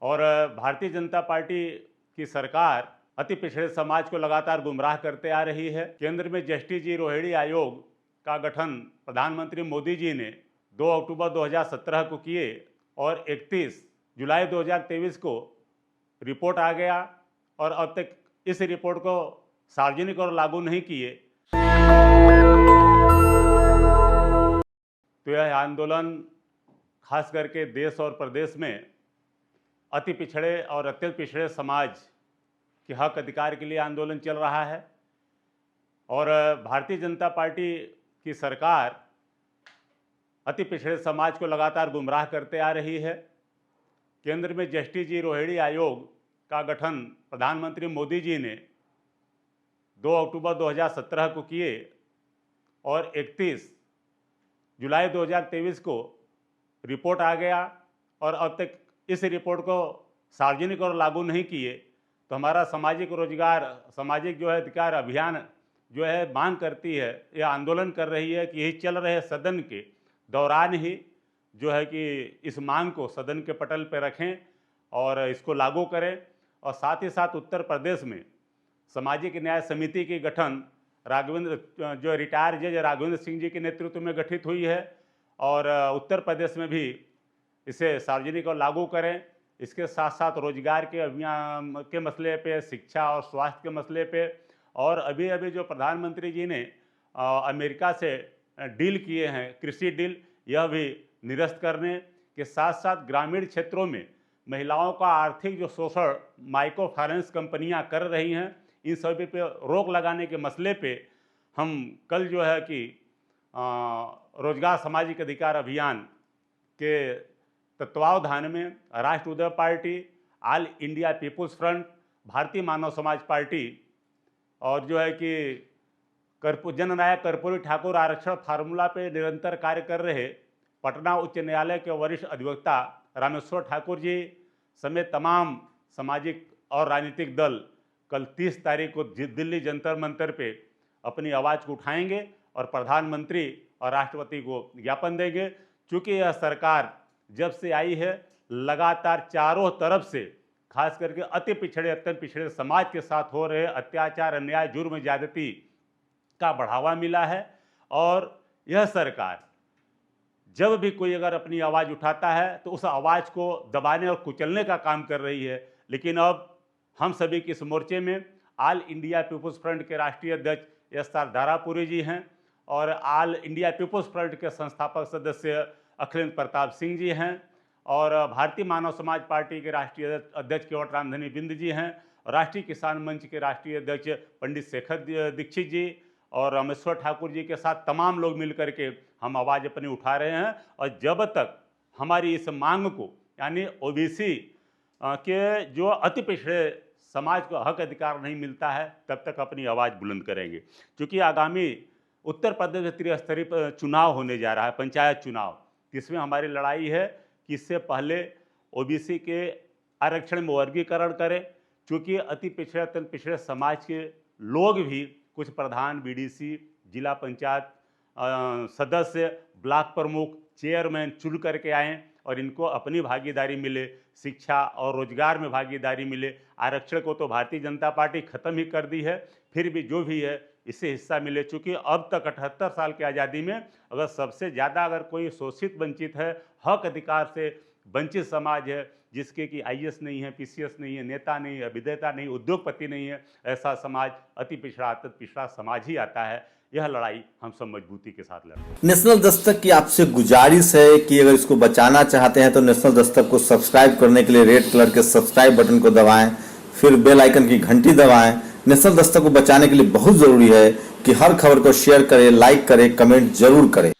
और भारतीय जनता पार्टी की सरकार अति पिछड़े समाज को लगातार गुमराह करते आ रही है। केंद्र में जस्टिस जी रोहिणी आयोग का गठन प्रधानमंत्री मोदी जी ने 2 अक्टूबर 2017 को किए और 31 जुलाई 2023 को रिपोर्ट आ गया और अब तक इस रिपोर्ट को सार्वजनिक और लागू नहीं किए। तो यह आंदोलन खास करके देश और प्रदेश में अति पिछड़े और अत्यंत पिछड़े समाज के हक अधिकार के लिए आंदोलन चल रहा है और भारतीय जनता पार्टी की सरकार अति पिछड़े समाज को लगातार गुमराह करते आ रही है। केंद्र में जस्टिस जी रोहिणी आयोग का गठन प्रधानमंत्री मोदी जी ने 2 अक्टूबर 2017 को किए और 31 जुलाई 2023 को रिपोर्ट आ गया और अब तक इस रिपोर्ट को सार्वजनिक और लागू नहीं किए। तो हमारा सामाजिक रोजगार, सामाजिक जो है अधिकार अभियान जो है मांग करती है, यह आंदोलन कर रही है कि यही चल रहे सदन के दौरान ही जो है कि इस मांग को सदन के पटल पर रखें और इसको लागू करें। और साथ ही साथ उत्तर प्रदेश में सामाजिक न्याय समिति की गठन जो रिटायर्ड जज राघवेंद्र सिंह जी के नेतृत्व में गठित हुई है और उत्तर प्रदेश में भी इसे सार्वजनिक और लागू करें। इसके साथ साथ रोजगार के अभियान के मसले पे, शिक्षा और स्वास्थ्य के मसले पे और अभी अभी जो प्रधानमंत्री जी ने अमेरिका से डील किए हैं, कृषि डील, यह भी निरस्त करने के साथ साथ ग्रामीण क्षेत्रों में महिलाओं का आर्थिक जो शोषण माइक्रो फाइनेंस कंपनियां कर रही हैं, इन सभी पे रोक लगाने के मसले पे हम कल जो है कि रोजगार सामाजिक अधिकार अभियान के तत्वावधान में Rashtravadi party, all India people's front, Bharatiya Manav समाज पार्टी और जो है कि जननायक कर्पूरी ठाकुर आरक्षण फार्मूला पे निरंतर कार्य कर रहे पटना उच्च न्यायालय के वरिष्ठ अधिवक्ता रामेश्वर ठाकुर जी समेत तमाम सामाजिक और राजनीतिक दल कल 30 तारीख को दिल्ली जंतर मंतर पे अपनी आवाज़ को उठाएंगे और प्रधानमंत्री और राष्ट्रपति को ज्ञापन देंगे। चूँकि यह सरकार जब से आई है लगातार चारों तरफ से खास करके अति पिछड़े अत्यंत पिछड़े समाज के साथ हो रहे अत्याचार, अन्याय, जुर्म, ज्यादती का बढ़ावा मिला है और यह सरकार जब भी कोई अगर अपनी आवाज़ उठाता है तो उस आवाज़ को दबाने और कुचलने का काम कर रही है। लेकिन अब हम सभी के इस मोर्चे में ऑल इंडिया पीपुल्स फ्रंट के राष्ट्रीय अध्यक्ष एस.आर. दारापुरी जी हैं और ऑल इंडिया पीपुल्स फ्रंट के संस्थापक सदस्य अखिलेंद्र प्रताप सिंह जी हैं और भारतीय मानव समाज पार्टी के राष्ट्रीय अध्यक्ष केवट रामधनी बिंद जी हैं और राष्ट्रीय किसान मंच के राष्ट्रीय अध्यक्ष पंडित शेखर दीक्षित जी और रामेश्वर ठाकुर जी के साथ तमाम लोग मिलकर के हम आवाज़ अपनी उठा रहे हैं। और जब तक हमारी इस मांग को यानी ओबीसी के जो अति पिछड़े समाज को हक अधिकार नहीं मिलता है तब तक अपनी आवाज़ बुलंद करेंगे। क्योंकि आगामी उत्तर प्रदेश में त्रिस्तरीय चुनाव होने जा रहा है, पंचायत चुनाव, जिसमें हमारी लड़ाई है कि इससे पहले ओबीसी के आरक्षण में वर्गीकरण करें। क्योंकि अति पिछड़े अत्यंत पिछड़े समाज के लोग भी कुछ प्रधान, बीडीसी, जिला पंचायत सदस्य, ब्लॉक प्रमुख, चेयरमैन चुन करके आएँ और इनको अपनी भागीदारी मिले, शिक्षा और रोजगार में भागीदारी मिले। आरक्षण को तो भारतीय जनता पार्टी ख़त्म ही कर दी है, फिर भी जो भी है इससे हिस्सा मिले। चूँकि अब तक 78 साल की आज़ादी में अगर सबसे ज़्यादा अगर कोई शोषित वंचित है, हक अधिकार से वंचित समाज है, जिसके कि आईएएस नहीं है, पीसीएस नहीं है, नेता नहीं है, विधेयता नहीं, उद्योगपति नहीं है, ऐसा समाज अति पिछड़ा अत्यंत पिछड़ा समाज ही आता है। यह लड़ाई हम सब मजबूती के साथ लड़ते। नेशनल दस्तक की आपसे गुजारिश है कि अगर इसको बचाना चाहते हैं तो नेशनल दस्तक को सब्सक्राइब करने के लिए रेड कलर के सब्सक्राइब बटन को दबाएं, फिर बेल आइकन की घंटी दबाएं। नेशनल दस्तक को बचाने के लिए बहुत जरूरी है कि हर खबर को शेयर करें, लाइक करें, कमेंट जरूर करें।